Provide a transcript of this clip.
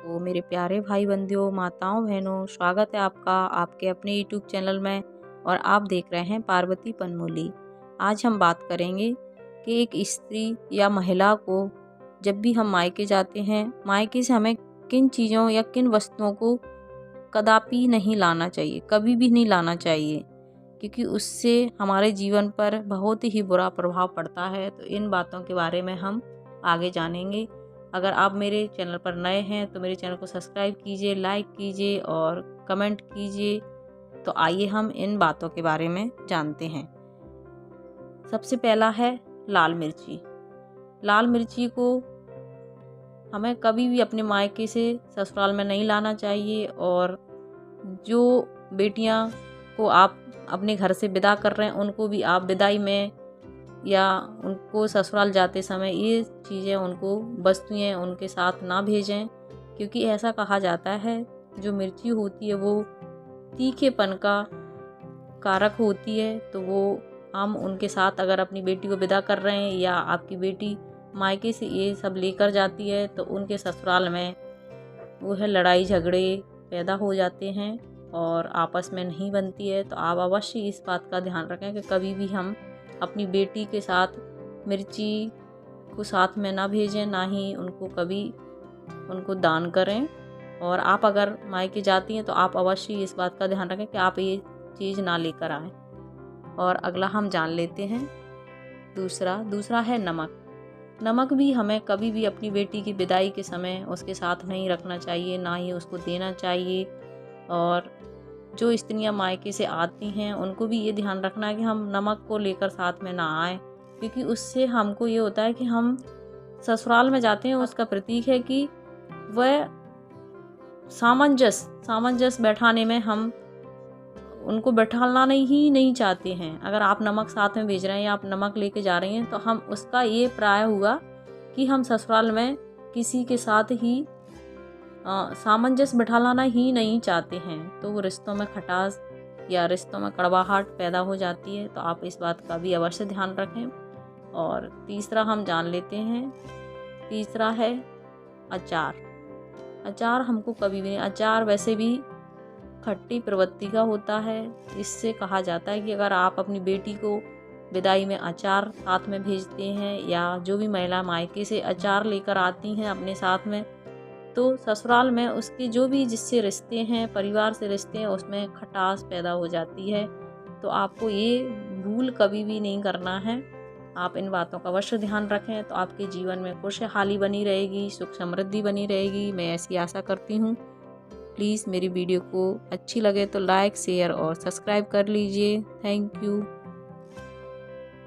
तो मेरे प्यारे भाई बंधुओं, माताओं, बहनों, स्वागत है आपका आपके अपने यूट्यूब चैनल में। और आप देख रहे हैं पार्वती पनमोली। आज हम बात करेंगे कि एक स्त्री या महिला को जब भी हम मायके जाते हैं, मायके से हमें किन चीज़ों या किन वस्तुओं को कदापि नहीं लाना चाहिए, कभी भी नहीं लाना चाहिए, क्योंकि उससे हमारे जीवन पर बहुत ही बुरा प्रभाव पड़ता है। तो इन बातों के बारे में हम आगे जानेंगे। अगर आप मेरे चैनल पर नए हैं तो मेरे चैनल को सब्सक्राइब कीजिए, लाइक कीजिए और कमेंट कीजिए। तो आइए हम इन बातों के बारे में जानते हैं। सबसे पहला है लाल मिर्ची। लाल मिर्ची को हमें कभी भी अपने मायके से ससुराल में नहीं लाना चाहिए। और जो बेटियां को आप अपने घर से विदा कर रहे हैं, उनको भी आप विदाई में या उनको ससुराल जाते समय ये चीज़ें, उनको वस्तुएं उनके साथ ना भेजें, क्योंकि ऐसा कहा जाता है जो मिर्ची होती है वो तीखेपन का कारक होती है। तो वो हम उनके साथ अगर अपनी बेटी को विदा कर रहे हैं या आपकी बेटी मायके से ये सब लेकर जाती है तो उनके ससुराल में वो है लड़ाई झगड़े पैदा हो जाते हैं और आपस में नहीं बनती है। तो आप अवश्य इस बात का ध्यान रखें कि कभी भी हम अपनी बेटी के साथ मिर्ची को साथ में ना भेजें, ना ही उनको कभी उनको दान करें। और आप अगर मायके जाती हैं तो आप अवश्य इस बात का ध्यान रखें कि आप ये चीज़ ना लेकर आएँ। और अगला हम जान लेते हैं दूसरा है नमक। नमक भी हमें कभी भी अपनी बेटी की विदाई के समय उसके साथ नहीं रखना चाहिए, ना ही उसको देना चाहिए। और जो स्त्रियां मायके से आती हैं उनको भी ये ध्यान रखना है कि हम नमक को लेकर साथ में ना आए, क्योंकि उससे हमको ये होता है कि हम ससुराल में जाते हैं। उसका प्रतीक है कि वह सामंजस्य बैठाने में हम उनको बैठाना नहीं चाहते हैं। अगर आप नमक साथ में भेज रहे हैं या आप नमक लेके जा रही हैं तो हम उसका ये प्राय हुआ कि हम ससुराल में किसी के साथ ही सामंजस्य बैठाना ही नहीं चाहते हैं। तो वो रिश्तों में खटास या रिश्तों में कड़वाहट पैदा हो जाती है। तो आप इस बात का भी अवश्य ध्यान रखें। और तीसरा हम जान लेते हैं, तीसरा है अचार। अचार हमको कभी भी, अचार वैसे भी खट्टी प्रवृत्ति का होता है। इससे कहा जाता है कि अगर आप अपनी बेटी को विदाई में अचार साथ में भेजते हैं या जो भी महिला मायके से अचार लेकर आती हैं अपने साथ में, तो ससुराल में उसके जो भी जिससे रिश्ते हैं, परिवार से रिश्ते हैं, उसमें खटास पैदा हो जाती है। तो आपको ये भूल कभी भी नहीं करना है। आप इन बातों का अवश्य ध्यान रखें तो आपके जीवन में खुशहाली बनी रहेगी, सुख समृद्धि बनी रहेगी। मैं ऐसी आशा करती हूँ। प्लीज़ मेरी वीडियो को अच्छी लगे तो लाइक, शेयर और सब्सक्राइब कर लीजिए। Thank you.